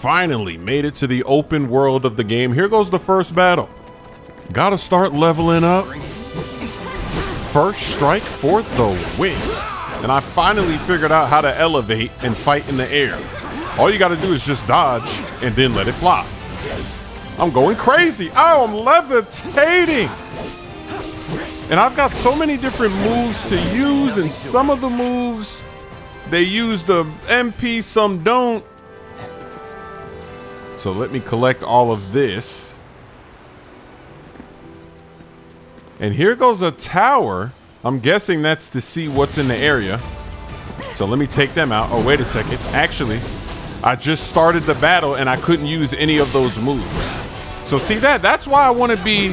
finally made it to the open world of the game. Here goes the first battle. Gotta start leveling up. First strike for the win. And I finally figured out how to elevate and fight in the air. All you gotta do is just dodge and then let it fly. I'm going crazy. Oh, I'm levitating. And I've got so many different moves to use, and some of the moves, they use the MP, some don't. So let me collect all of this. And here goes a tower. I'm guessing that's to see what's in the area. So let me take them out. Oh, wait a second. Actually, I just started the battle and I couldn't use any of those moves. So see that? That's why I want to be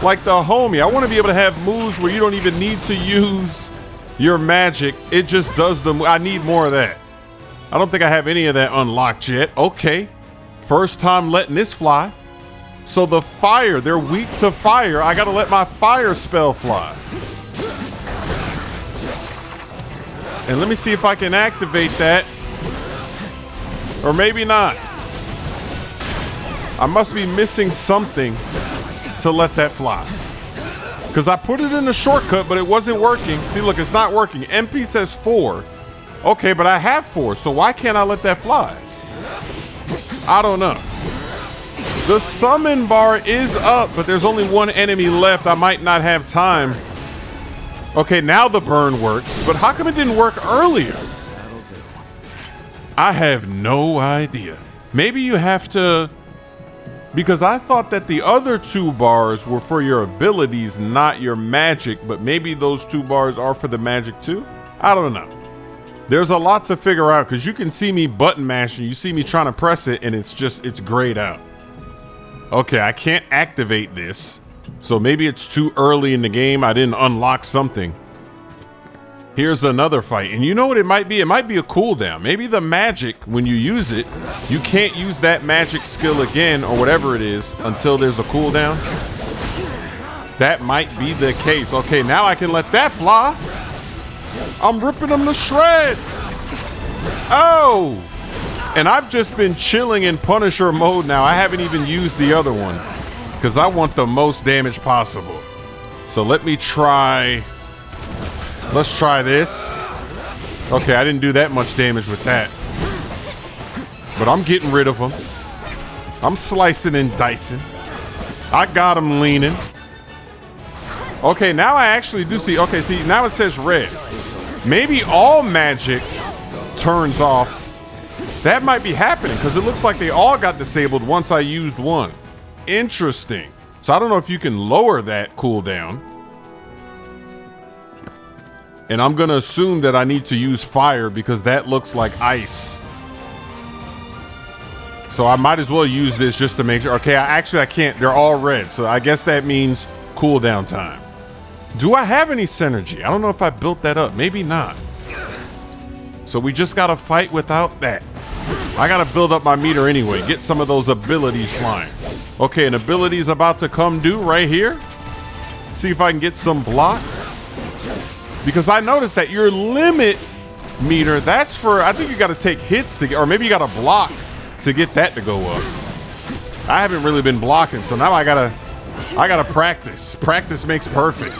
like the homie. I want to be able to have moves where you don't even need to use your magic. It just does the move. I need more of that. I don't think I have any of that unlocked yet. Okay. First time letting this fly. So the fire, they're weak to fire. I got to let my fire spell fly. And let me see if I can activate that. Or maybe not. I must be missing something to let that fly. Because I put it in the shortcut, but it wasn't working. See, look, it's not working. MP says 4. Okay, but I have 4, so why can't I let that fly? I don't know. The summon bar is up, but there's only one enemy left. I might not have time. Okay, now the burn works, but how come it didn't work earlier? I have no idea. Maybe you have to... Because I thought that the other 2 bars were for your abilities, not your magic, but maybe those 2 bars are for the magic too? I don't know. There's a lot to figure out because you can see me button mashing. You see me trying to press it and it's grayed out. Okay, I can't activate this. So maybe it's too early in the game. I didn't unlock something. Here's another fight. And you know what it might be? It might be a cooldown. Maybe the magic, when you use it, you can't use that magic skill again or whatever it is until there's a cooldown. That might be the case. Okay, now I can let that fly. I'm ripping them to shreds. Oh! And I've just been chilling in Punisher mode now. I haven't even used the other one because I want the most damage possible. So let me try... Let's try this. Okay, I didn't do that much damage with that. But I'm getting rid of them. I'm slicing and dicing. I got him leaning. Okay, now I actually do see. Okay, see, now it says red. Maybe all magic turns off. That might be happening because it looks like they all got disabled once I used one. Interesting. So I don't know if you can lower that cooldown. And I'm going to assume that I need to use fire because that looks like ice. So I might as well use this just to make sure. Okay, I can't. They're all red. So I guess that means cooldown time. Do I have any synergy? I don't know if I built that up. Maybe not. So we just got to fight without that. I got to build up my meter anyway. Get some of those abilities flying. Okay, an ability is about to come due right here. See if I can get some blocks. Because I noticed that your limit meter, that's for, I think you got to take hits to get, or maybe you got to block to get that to go up. I haven't really been blocking, so now I gotta practice. Practice makes perfect.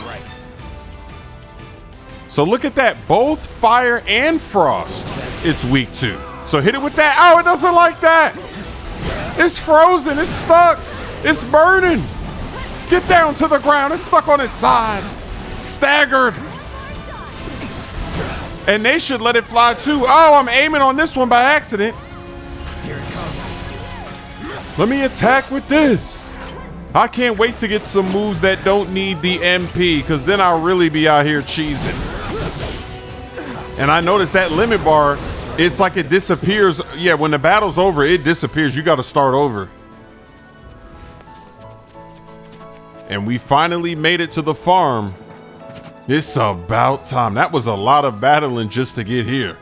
So look at that, both fire and frost it's weak to. So hit it with that. Oh, it doesn't like that. It's frozen, it's stuck, it's burning. Get down to the ground, it's stuck on its side. Staggered. And they should let it fly too. Oh, I'm aiming on this one by accident. Here it comes. Let me attack with this. I can't wait to get some moves that don't need the MP, because then I'll really be out here cheesing. And I noticed that limit bar, it's like it disappears. Yeah, when the battle's over, it disappears. You got to start over. And we finally made it to the farm. It's about time. That was a lot of battling just to get here.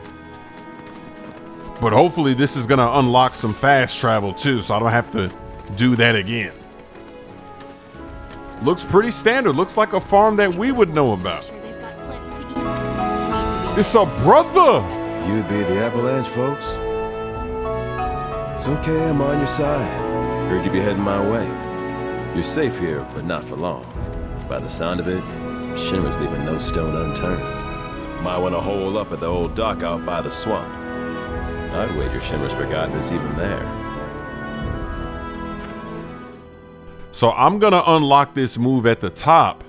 But hopefully this is going to unlock some fast travel too, so I don't have to do that again. Looks pretty standard. Looks like a farm that we would know about. It's a brother. You'd be the Avalanche folks? It's okay, I'm on your side. Heard you be heading my way. You're safe here, but not for long. By the sound of it, Shinra's leaving no stone unturned. Might want to hole up at the old dock out by the swamp. I'd wager Shinra's forgotten it's even there. So I'm gonna unlock this move at the top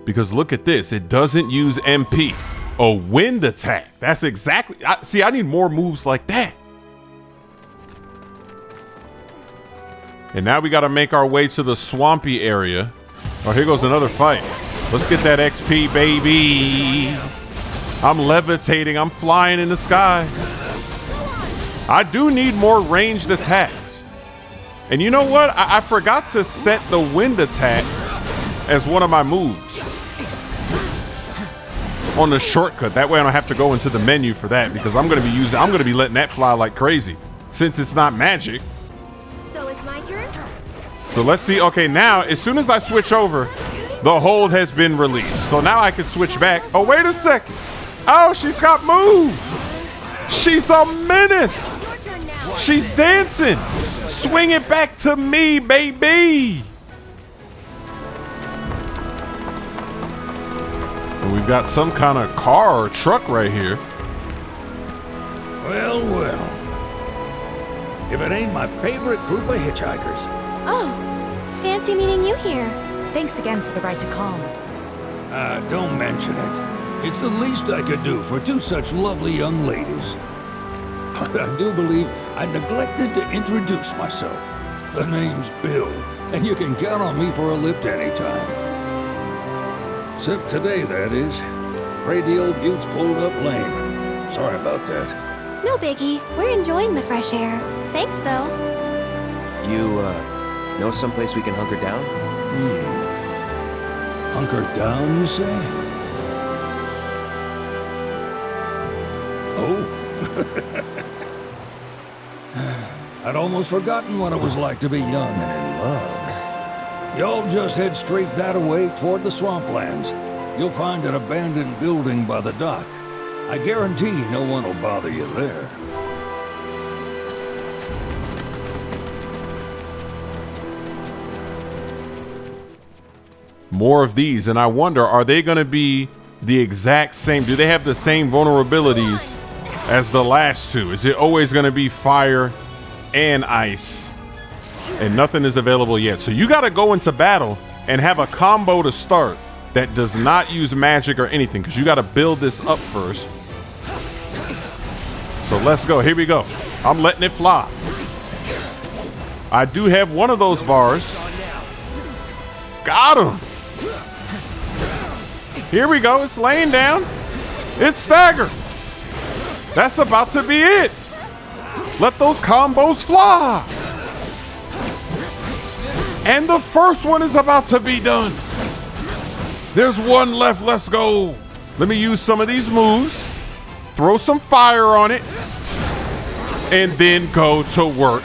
because look at this, it doesn't use MP. A wind attack, that's exactly, see, I need more moves like that. And now we gotta make our way to the swampy area. Oh, here goes another fight. Let's get that XP, baby. I'm levitating, I'm flying in the sky. I do need more ranged attacks. And you know what? I forgot to set the wind attack as one of my moves on the shortcut. That way I don't have to go into the menu for that because I'm gonna be letting that fly like crazy since it's not magic. So it's my turn? So let's see. Okay, now as soon as I switch over, the hold has been released. So now I can switch back. Oh, wait a second. Oh, she's got moves. She's a menace. Your turn now. She's dancing. Swing it back to me, baby. And we've got some kind of car or truck right here. Well, well. If it ain't my favorite group of hitchhikers. Oh, fancy meeting you here. Thanks again for the ride to Calm. Don't mention it. It's the least I could do for two such lovely young ladies. But I do believe I neglected to introduce myself. The name's Bill, and you can count on me for a lift anytime. Except today, that is. Afraid the old Butte's pulled up lame. Sorry about that. No biggie. We're enjoying the fresh air. Thanks, though. You, know someplace we can hunker down? Hunker down, you say? Oh. I'd almost forgotten what it was like to be young and in love. Y'all just head straight that away toward the swamplands. You'll find an abandoned building by the dock. I guarantee no one will bother you there. More of these, and I wonder, are they going to be the exact same? Do they have the same vulnerabilities as the last two? Is it always going to be fire and ice? And nothing is available yet. So you got to go into battle and have a combo to start that does not use magic or anything, because you got to build this up first. So let's go. Here we go. I'm letting it fly. I do have one of those bars. Got him. Here we go. It's laying down. It's stagger. That's about to be it. Let those combos fly. And the first one is about to be done. There's one left. Let's go. Let me use some of these moves. Throw some fire on it. And then go to work.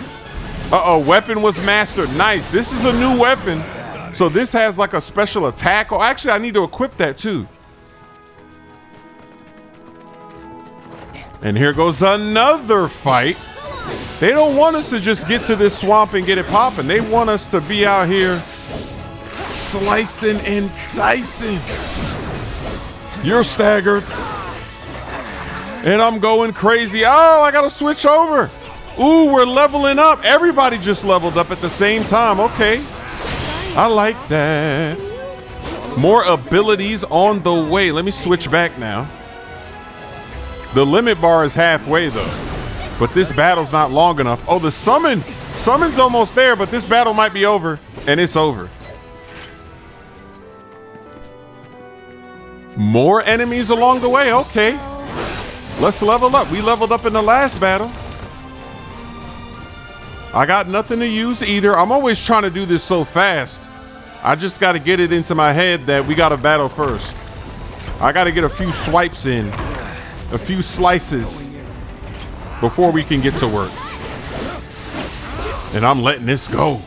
Uh-oh, weapon was mastered. Nice. This is a new weapon. So this has like a special attack. Oh, actually, I need to equip that too. And here goes another fight. They don't want us to just get to this swamp and get it popping. They want us to be out here slicing and dicing. You're staggered. And I'm going crazy. Oh, I gotta switch over. Ooh, we're leveling up. Everybody just leveled up at the same time. Okay. I like that. More abilities on the way. Let me switch back now. The limit bar is halfway though, but this battle's not long enough. Oh, the summon's almost there, but this battle might be over, and it's over. More enemies along the way. Okay, let's level up. We leveled up in the last battle. I got nothing to use either. I'm always trying to do this so fast. I just got to get it into my head that we got to battle first. I got to get a few swipes in, a few slices before we can get to work. And I'm letting this go.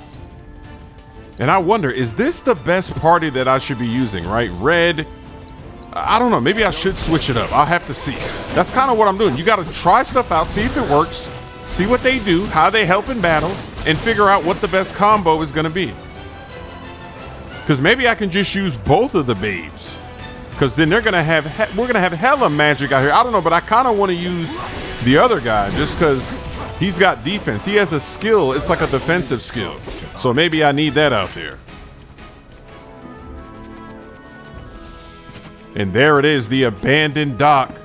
And I wonder, is this the best party that I should be using, right? Red. I don't know. Maybe I should switch it up. I'll have to see. That's kind of what I'm doing. You got to try stuff out, see if it works. see what they do, how they help in battle, and figure out what the best combo is going to be. Because maybe I can just use both of the babes. Because then we're going to have hella magic out here. I don't know, but I kind of want to use the other guy just because he's got defense. He has a skill. It's like a defensive skill. So maybe I need that out there. And there it is, the abandoned dock.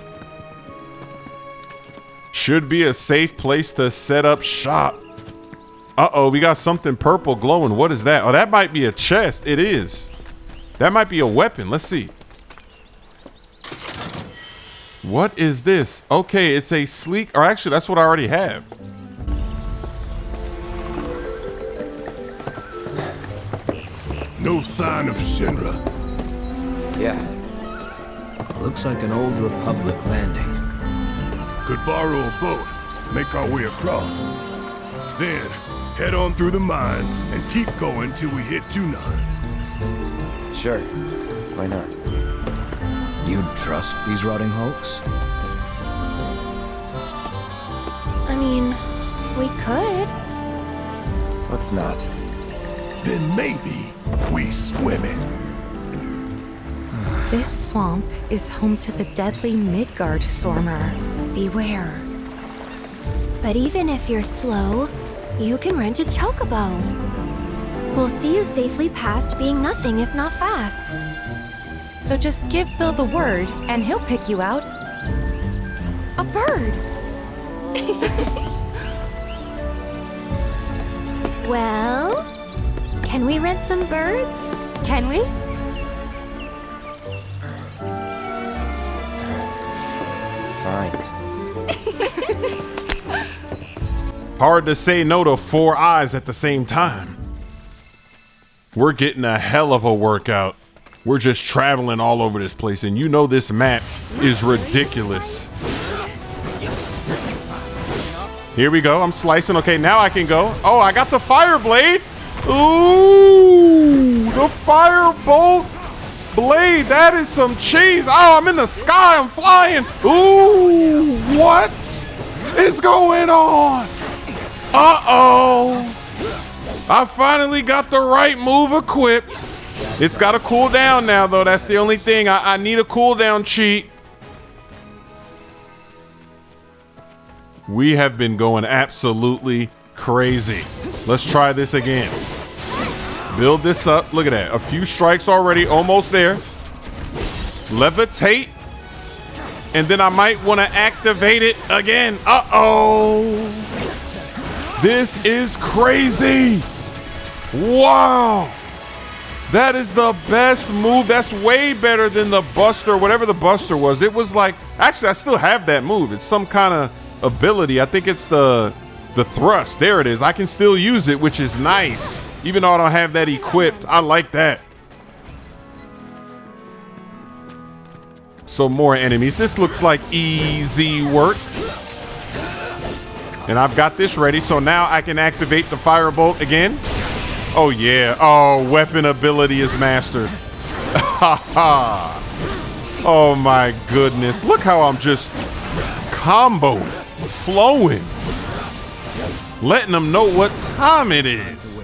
Should be a safe place to set up shop. Uh-oh, we got something purple glowing. What is that? Oh, that might be a chest. It is. That might be a weapon. Let's see. What is this? Okay, it's a sleek, or actually that's what I already have. No sign of Shinra. Yeah. Looks like an old Republic landing. Could borrow a boat, make our way across. Then, head on through the mines and keep going till we hit Junon. Sure. Why not? You'd trust these rotting hulks? I mean, we could. Let's not. Then maybe we swim it. This swamp is home to the deadly Midgard Swarmer. Beware. But even if you're slow, you can rent a chocobo. We'll see you safely past being nothing if not fast. So just give Bill the word, and he'll pick you out. A bird! Well, can we rent some birds? Can we? Fine. Hard to say no to 4 eyes at the same time. We're getting a hell of a workout. We're just traveling all over this place, and you know this map is ridiculous. Here we go. I'm slicing. Okay, now I can go. Oh, I got the fire blade. Ooh, the firebolt blade. That is some cheese. Oh, I'm in the sky. I'm flying. Ooh, what is going on? Uh-oh. I finally got the right move equipped. It's got a cooldown now, though. That's the only thing. I need a cooldown cheat. We have been going absolutely crazy. Let's try this again. Build this up. Look at that. A few strikes already. Almost there. Levitate. And then I might want to activate it again. Uh-oh. This is crazy. Wow. That is the best move. That's way better than the Buster, whatever the Buster was. It was like, actually, I still have that move. It's some kind of ability. I think it's the thrust. There it is. I can still use it, which is nice. Even though I don't have that equipped, I like that. So more enemies. This looks like easy work. And I've got this ready. So now I can activate the firebolt again. Oh, yeah. Oh, weapon ability is mastered. Ha ha. Oh, my goodness. Look how I'm just comboing, flowing, letting them know what time it is.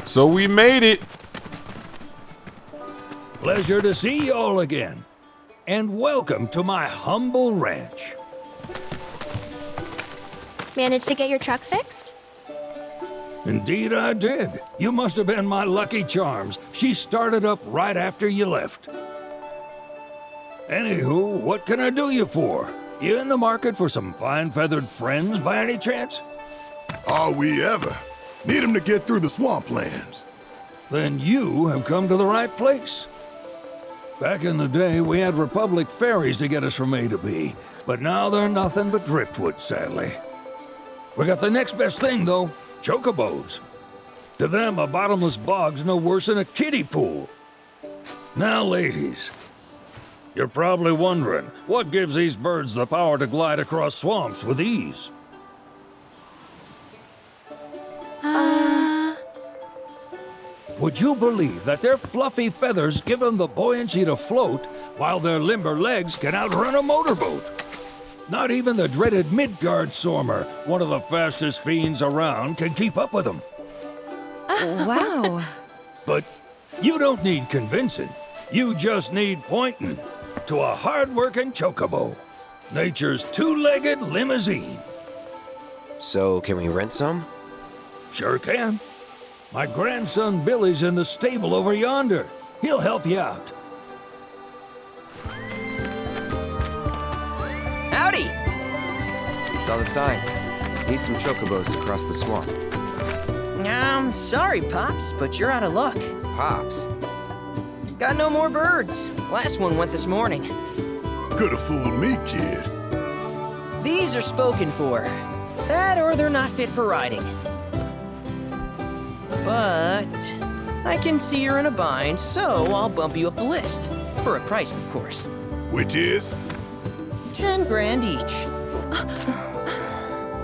So we made it. Pleasure to see you all again. And welcome to my humble ranch. Managed to get your truck fixed? Indeed I did. You must have been my lucky charms. She started up right after you left. Anywho, what can I do you for? You in the market for some fine feathered friends by any chance? Are we ever? Need 'em to get through the swamplands. Then you have come to the right place. Back in the day, we had Republic ferries to get us from A to B, but now they're nothing but driftwood, sadly. We got the next best thing, though, chocobos. To them, a bottomless bog's no worse than a kiddie pool. Now, ladies, you're probably wondering, what gives these birds the power to glide across swamps with ease? Would you believe that their fluffy feathers give them the buoyancy to float while their limber legs can outrun a motorboat. Not even the dreaded Midgard Sormer, one of the fastest fiends around, can keep up with them. Wow. But you don't need convincing. You just need pointing to a hard-working chocobo. Nature's two-legged limousine. So, can we rent some? Sure can. My grandson Billy's in the stable over yonder. He'll help you out. Howdy! Saw the sign. Need some chocobos to cross the swamp. I'm sorry, Pops, but you're out of luck. Pops. Got no more birds. Last one went this morning. Could've fooled me, kid. These are spoken for. That or they're not fit for riding. But I can see you're in a bind, so I'll bump you up the list. For a price, of course. Which is? 10 grand each.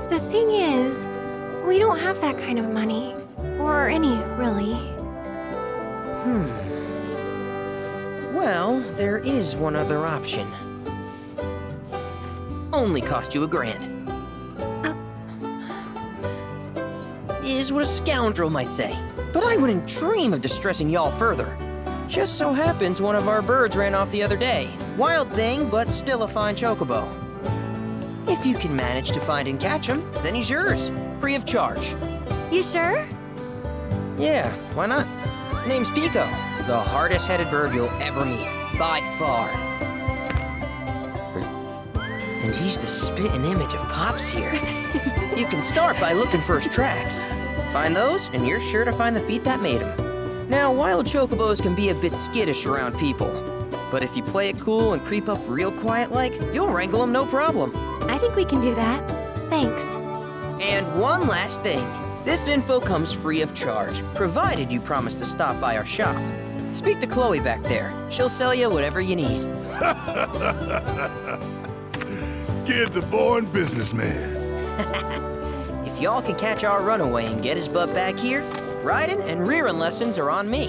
The thing is, we don't have that kind of money. Or any, really. Well, there is one other option. Only cost you $1,000. Is what a scoundrel might say. But I wouldn't dream of distressing y'all further. Just so happens one of our birds ran off the other day. Wild thing, but still a fine chocobo. If you can manage to find and catch him, then he's yours. Free of charge. You sure? Yeah, why not? Name's Pico. The hardest-headed bird you'll ever meet. By far. And he's the spitting image of Pops here. You can start by looking for his tracks. Find those, and you're sure to find the feet that made him. Now, wild chocobos can be a bit skittish around people. But if you play it cool and creep up real quiet-like, you'll wrangle them no problem. I think we can do that. Thanks. And one last thing. This info comes free of charge, provided you promise to stop by our shop. Speak to Chloe back there. She'll sell you whatever you need. Kid's a born businessman. If y'all can catch our runaway and get his butt back here, riding and rearing lessons are on me.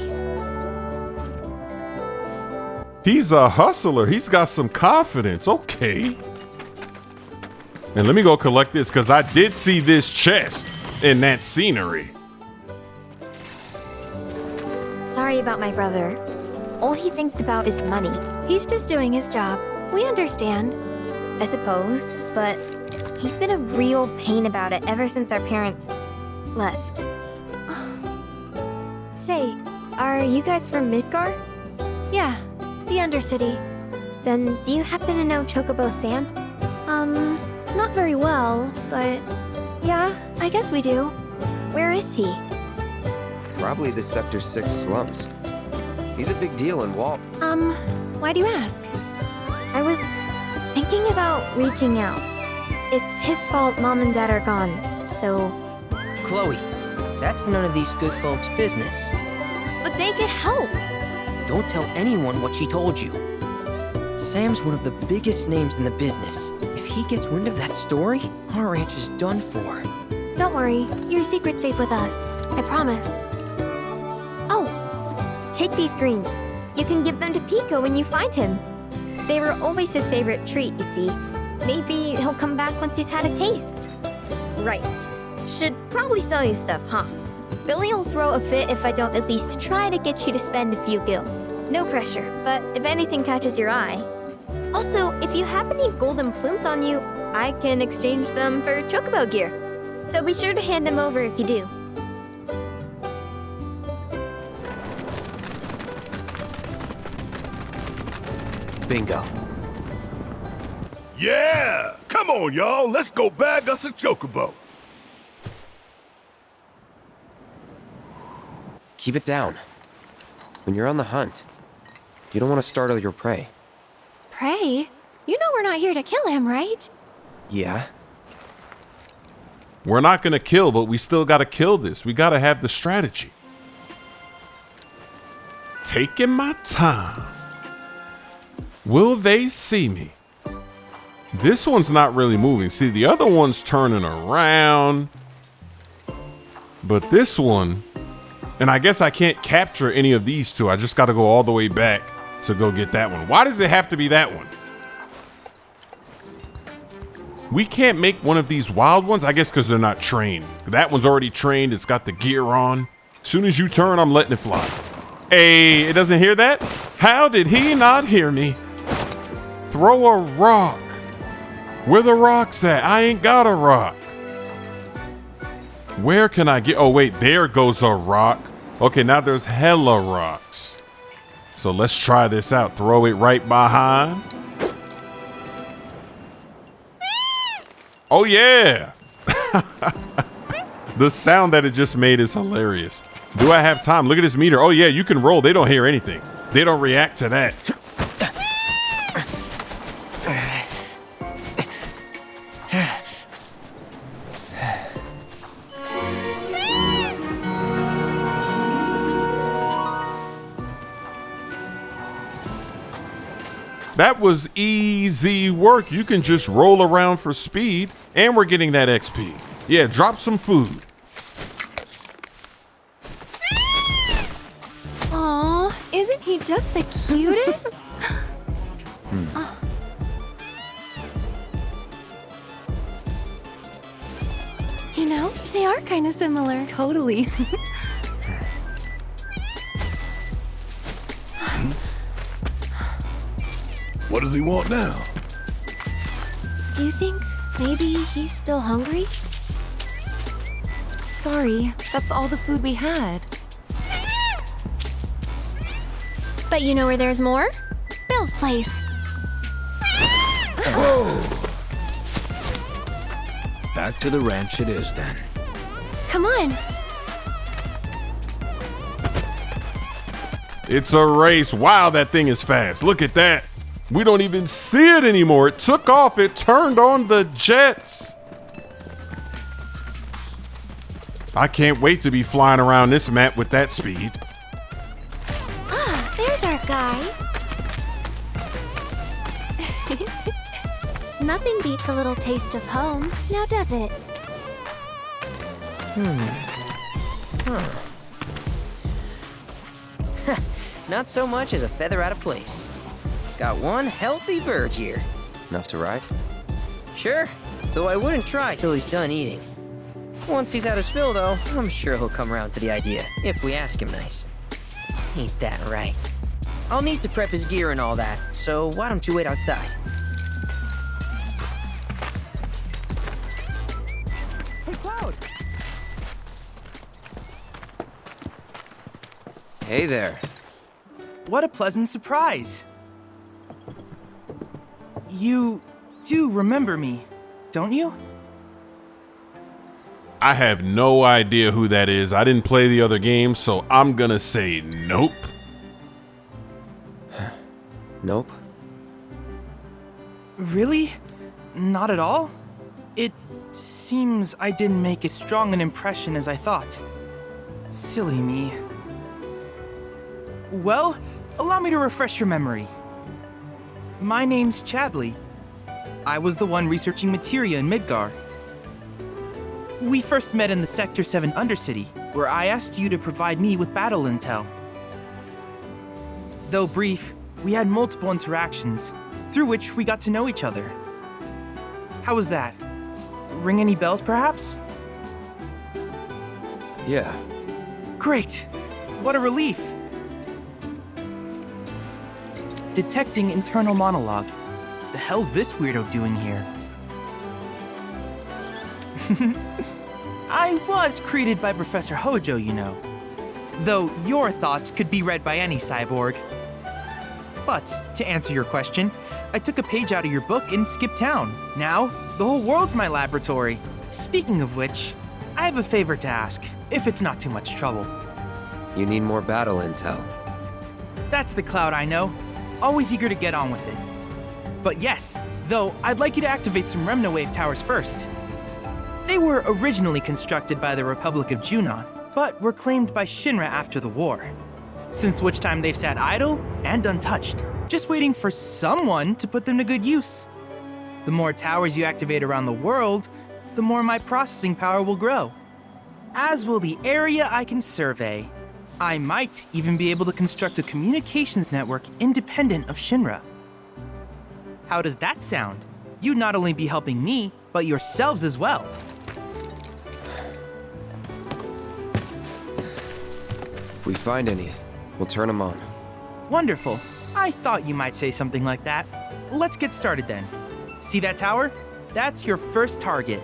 He's a hustler. He's got some confidence. Okay. And let me go collect this because I did see this chest in that scenery. Sorry about my brother. All he thinks about is money. He's just doing his job. We understand. I suppose, but he's been a real pain about it ever since our parents left. Say, are you guys from Midgard? Yeah, the Undercity. Then do you happen to know Chocobo Sam? Not very well, but yeah, I guess we do. Where is he? Probably the Sector 6 slums. He's a big deal in Walt. Why do you ask? I was thinking about reaching out. It's his fault Mom and Dad are gone, so... Chloe, that's none of these good folks' business. But they could help. Don't tell anyone what she told you. Sam's one of the biggest names in the business. If he gets wind of that story, our ranch is done for. Don't worry, your secret's safe with us. I promise. Oh, take these greens. You can give them to Pico when you find him. They were always his favorite treat, you see. Maybe he'll come back once he's had a taste. Right. Should probably sell you stuff, huh? Billy will throw a fit if I don't at least try to get you to spend a few gil. No pressure, but if anything catches your eye. Also, if you have any golden plumes on you, I can exchange them for chocobo gear. So be sure to hand them over if you do. Bingo. Yeah! Come on, y'all. Let's go bag us a chocobo. Keep it down. When you're on the hunt, you don't want to startle your prey. Prey? You know we're not here to kill him, right? Yeah? We're not going to kill, but we still got to kill this. We got to have the strategy. Taking my time. Will they see me? This one's not really moving. See, the other one's turning around. But this one, and I guess I can't capture any of these two. I just got to go all the way back to go get that one. Why does it have to be that one? We can't make one of these wild ones? I guess because they're not trained. That one's already trained. It's got the gear on. As soon as you turn, I'm letting it fly. Hey, it doesn't hear that? How did he not hear me? Throw a rock. Where the rock's at? I ain't got a rock. Where can I get? Oh, wait, there goes a rock. Okay, now there's hella rocks. So let's try this out. Throw it right behind. Oh, yeah. The sound that it just made is hilarious. Do I have time? Look at this meter. Oh, yeah, you can roll. They don't hear anything. They don't react to that. That was easy work. You can just roll around for speed, and we're getting that XP. Yeah, drop some food. Aw, isn't he just the cutest? You know, they are kind of similar. Totally. What does he want now? Do you think maybe he's still hungry? Sorry, that's all the food we had. But you know where there's more? Bill's place. Back to the ranch it is then. Come on. It's a race. Wow, that thing is fast. Look at that. We don't even see it anymore. It took off. It turned on the jets. I can't wait to be flying around this map with that speed. Ah, there's our guy. Nothing beats a little taste of home, now does it? Not so much as a feather out of place. Got one healthy bird here. Enough to ride? Sure, though I wouldn't try till he's done eating. Once he's had his fill, though, I'm sure he'll come around to the idea, if we ask him nice. Ain't that right? I'll need to prep his gear and all that, so why don't you wait outside? Hey, Cloud! Hey there. What a pleasant surprise! You do remember me, don't you? I have no idea who that is. I didn't play the other game, so I'm gonna say nope. Nope. Really? Not at all? It seems I didn't make as strong an impression as I thought. Silly me. Well, allow me to refresh your memory. My name's Chadley. I was the one researching materia in Midgar. We first met in the Sector 7 Undercity, where I asked you to provide me with battle intel. Though brief, we had multiple interactions, through which we got to know each other. How was that? Ring any bells, perhaps? Yeah. Great! What a relief! Detecting internal monologue. The hell's this weirdo doing here? I was created by Professor Hojo, you know. Though your thoughts could be read by any cyborg. But, to answer your question, I took a page out of your book and skipped town. Now, the whole world's my laboratory. Speaking of which, I have a favor to ask, if it's not too much trouble. You need more battle intel. That's the Cloud I know. Always eager to get on with it. But yes, though I'd like you to activate some Remnawave towers first. They were originally constructed by the Republic of Junon, but were claimed by Shinra after the war. Since which time they've sat idle and untouched, just waiting for someone to put them to good use. The more towers you activate around the world, the more my processing power will grow. As will the area I can survey. I might even be able to construct a communications network independent of Shinra. How does that sound? You'd not only be helping me, but yourselves as well. If we find any, we'll turn them on. Wonderful. I thought you might say something like that. Let's get started then. See that tower? That's your first target.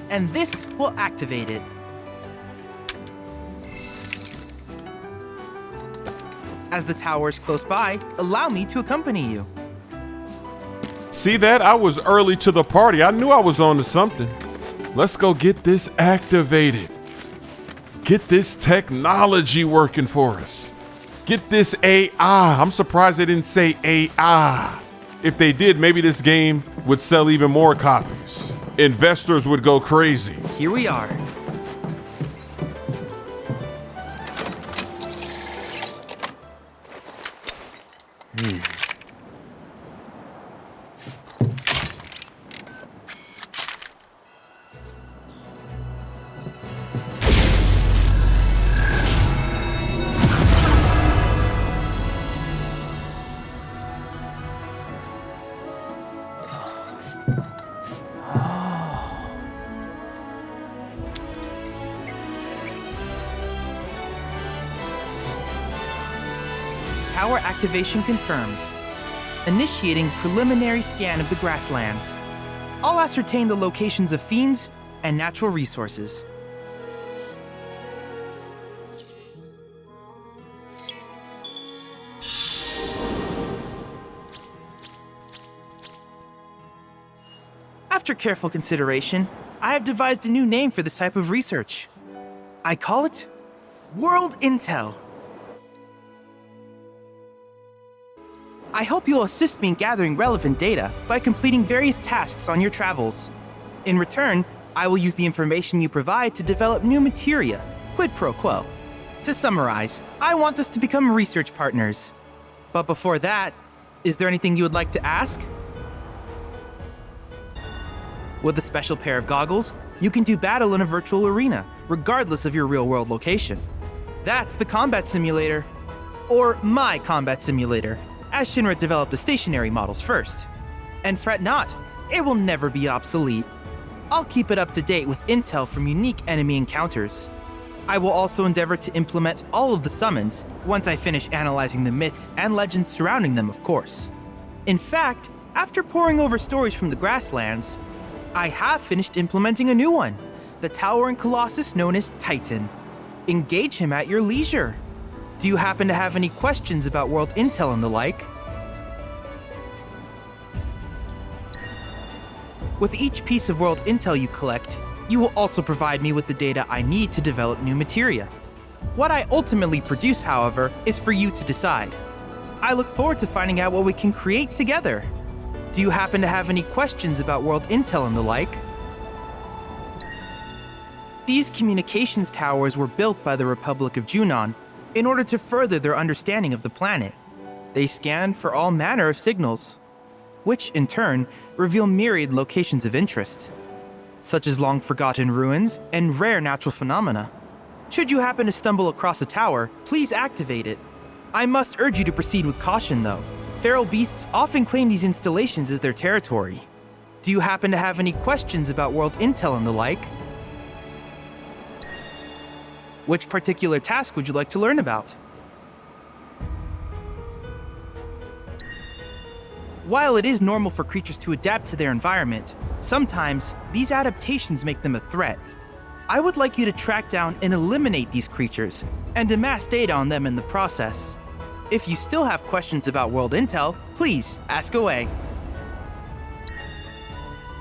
And this will activate it. As the tower is close by, allow me to accompany you. See that? I was early to the party. I knew I was on to something. Let's go get this activated. Get this technology working for us. Get this AI. I'm surprised they didn't say AI. If they did, maybe this game would sell even more copies. Investors would go crazy. Here we are. Tower activation confirmed. Initiating preliminary scan of the grasslands. I'll ascertain the locations of fiends and natural resources. After careful consideration, I have devised a new name for this type of research. I call it World Intel. I hope you'll assist me in gathering relevant data by completing various tasks on your travels. In return, I will use the information you provide to develop new materia, quid pro quo. To summarize, I want us to become research partners. But before that, is there anything you would like to ask? With a special pair of goggles, you can do battle in a virtual arena, regardless of your real-world location. That's the combat simulator. Or my combat simulator, as Shinra developed the stationary models first. And fret not, it will never be obsolete. I'll keep it up to date with intel from unique enemy encounters. I will also endeavor to implement all of the summons once I finish analyzing the myths and legends surrounding them, of course. In fact, after poring over stories from the grasslands, I have finished implementing a new one, the towering colossus known as Titan. Engage him at your leisure. Do you happen to have any questions about world intel and the like? With each piece of world intel you collect, you will also provide me with the data I need to develop new materia. What I ultimately produce, however, is for you to decide. I look forward to finding out what we can create together. Do you happen to have any questions about world intel and the like? These communications towers were built by the Republic of Junon in order to further their understanding of the planet. They scan for all manner of signals, which in turn reveal myriad locations of interest, such as long-forgotten ruins and rare natural phenomena. Should you happen to stumble across a tower, please activate it. I must urge you to proceed with caution though. Feral beasts often claim these installations as their territory. Do you happen to have any questions about world intel and the like? Which particular task would you like to learn about? While it is normal for creatures to adapt to their environment, sometimes these adaptations make them a threat. I would like you to track down and eliminate these creatures, and amass data on them in the process. If you still have questions about world intel, please ask away.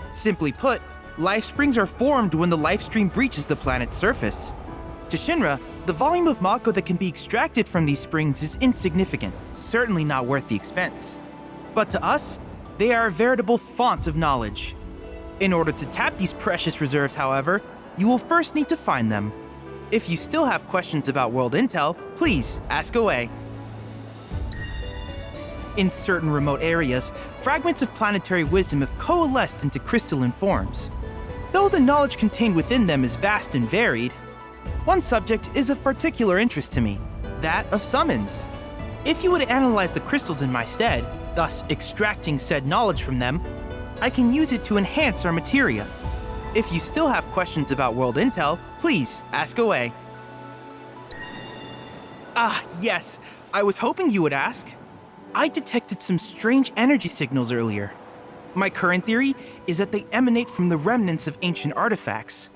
Simply put, life springs are formed when the life stream breaches the planet's surface. To Shinra, the volume of Mako that can be extracted from these springs is insignificant, certainly not worth the expense. But to us, they are a veritable font of knowledge. In order to tap these precious reserves, however, you will first need to find them. If you still have questions about world intel, please ask away. In certain remote areas, fragments of planetary wisdom have coalesced into crystalline forms. Though the knowledge contained within them is vast and varied, one subject is of particular interest to me, that of summons. If you would analyze the crystals in my stead, thus extracting said knowledge from them, I can use it to enhance our materia. If you still have questions about world intel, please ask away. Ah, yes, I was hoping you would ask. I detected some strange energy signals earlier. My current theory is that they emanate from the remnants of ancient artifacts.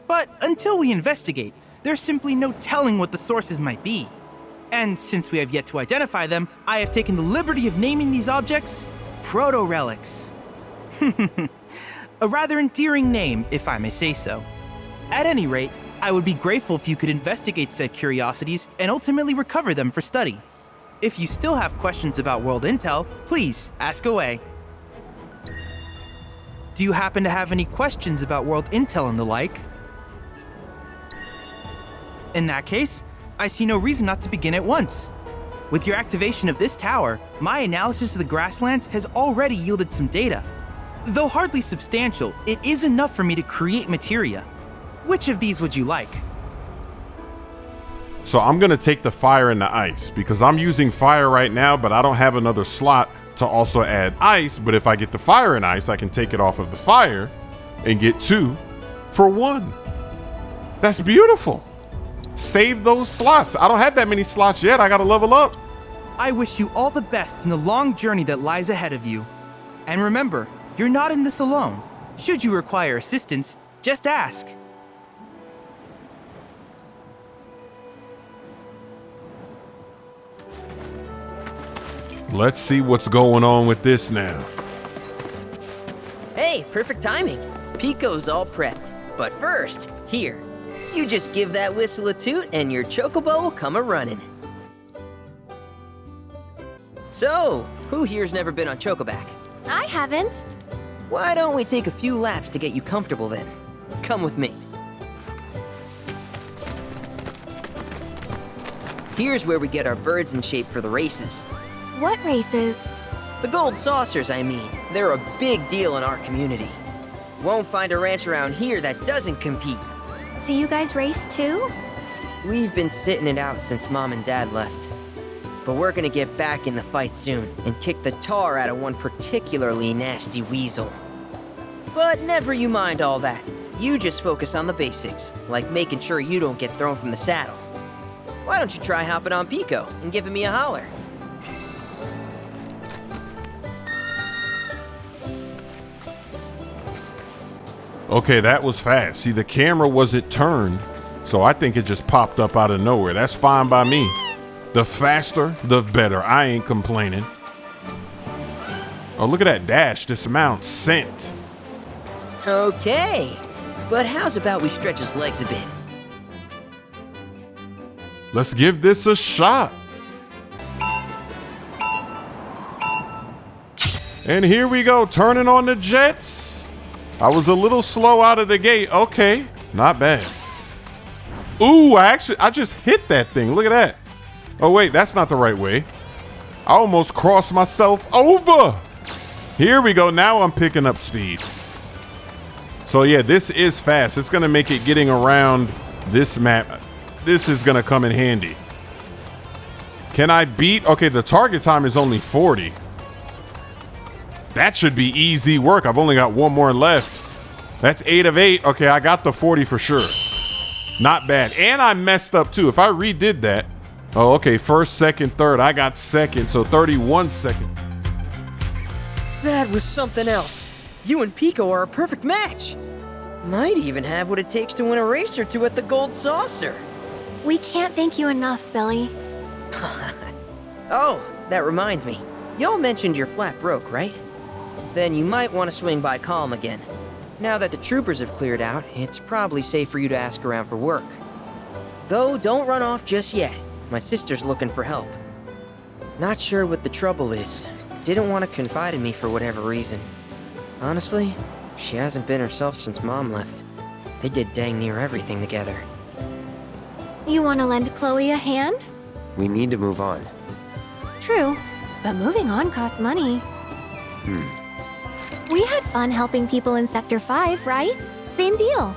But until we investigate, there's simply no telling what the sources might be. And since we have yet to identify them, I have taken the liberty of naming these objects proto-relics. A rather endearing name, if I may say so. At any rate, I would be grateful if you could investigate said curiosities and ultimately recover them for study. If you still have questions about world intel, please ask away. Do you happen to have any questions about world intel and the like? In that case, I see no reason not to begin at once. With your activation of this tower, my analysis of the grasslands has already yielded some data. Though hardly substantial, it is enough for me to create materia. Which of these would you like? So I'm gonna take the fire and the ice because I'm using fire right now, but I don't have another slot to also add ice. But if I get the fire and ice, I can take it off of the fire and get 2 for 1. That's beautiful. Save those slots. I don't have that many slots yet. I gotta level up. I wish you all the best in the long journey that lies ahead of you. And remember, you're not in this alone. Should you require assistance, just ask. Let's see what's going on with this now. Hey, perfect timing. Pico's all prepped. But first, here. You just give that whistle a toot and your chocobo will come a-running. So, who here's never been on Chocoback? I haven't. Why don't we take a few laps to get you comfortable then? Come with me. Here's where we get our birds in shape for the races. What races? The gold saucers, I mean. They're a big deal in our community. Won't find a ranch around here that doesn't compete. So you guys race too? We've been sitting it out since Mom and Dad left. But we're gonna get back in the fight soon and kick the tar out of one particularly nasty weasel. But never you mind all that. You just focus on the basics, like making sure you don't get thrown from the saddle. Why don't you try hopping on Pico and giving me a holler? Okay, that was fast. See, the camera wasn't turned, so I think it just popped up out of nowhere. That's fine by me. The faster, the better. I ain't complaining. Oh, look at that dash. Dismount. Sent. Okay, but how's about we stretch his legs a bit? Let's give this a shot. And here we go, turning on the jets. I was a little slow out of the gate. Okay, not bad. Ooh, I just hit that thing. Look at that. Oh wait, that's not the right way. I almost crossed myself over. Here we go. Now I'm picking up speed. So yeah, this is fast. It's gonna make it getting around this map. This is gonna come in handy. Can I beat? Okay, the target time is only 40. That should be easy work. I've only got one more left. That's 8 of 8. Okay, I got the 40 for sure. Not bad. And I messed up too. If I redid that. Oh, okay. First, second, third. I got second. So 31 seconds. That was something else. You and Pico are a perfect match. Might even have what it takes to win a race or two at the Gold Saucer. We can't thank you enough, Billy. Oh, that reminds me. Y'all mentioned your flat broke, right? Then you might want to swing by Calm again. Now that the troopers have cleared out, it's probably safe for you to ask around for work. Though, don't run off just yet. My sister's looking for help. Not sure what the trouble is. Didn't want to confide in me for whatever reason. Honestly, she hasn't been herself since Mom left. They did dang near everything together. You want to lend Chloe a hand? We need to move on. True, but moving on costs money. We had fun helping people in Sector 5, right? Same deal.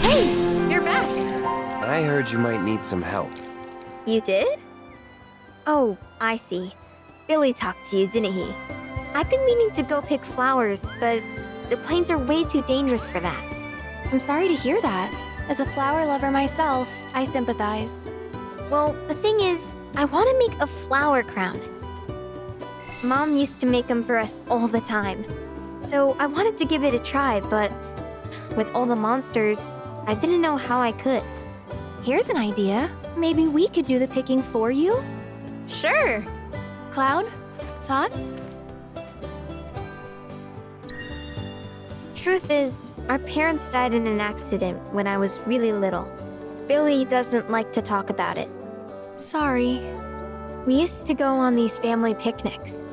Hey, you're back. I heard you might need some help. You did? Oh, I see. Billy talked to you, didn't he? I've been meaning to go pick flowers, but the plains are way too dangerous for that. I'm sorry to hear that. As a flower lover myself, I sympathize. Well, the thing is, I want to make a flower crown. Mom used to make them for us all the time. So I wanted to give it a try, but with all the monsters, I didn't know how I could. Here's an idea. Maybe we could do the picking for you? Sure. Cloud, thoughts? Truth is, our parents died in an accident when I was really little. Billy doesn't like to talk about it. Sorry. We used to go on these family picnics.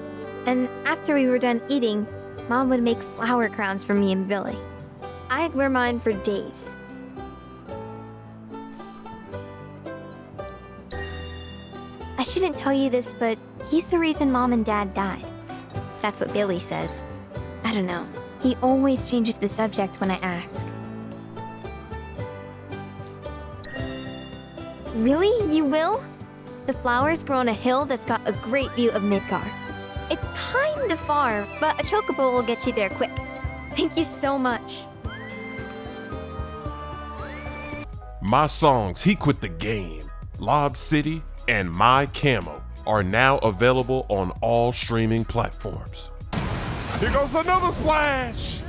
And after we were done eating, Mom would make flower crowns for me and Billy. I'd wear mine for days. I shouldn't tell you this, but he's the reason Mom and Dad died. That's what Billy says. I don't know. He always changes the subject when I ask. Really? You will? The flowers grow on a hill that's got a great view of Midgar. It's kinda far, but a chocobo will get you there quick. Thank you so much. My songs, He Quit the Game, Lob City, and My Camo are now available on all streaming platforms. Here goes another splash!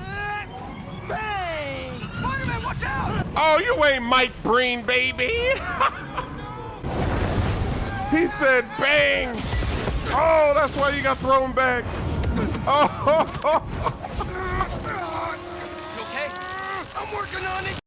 Bang! Fireman, watch out! Oh, you ain't Mike Breen, baby! He said bang! Oh, that's why you got thrown back. Oh, You okay? I'm working on it.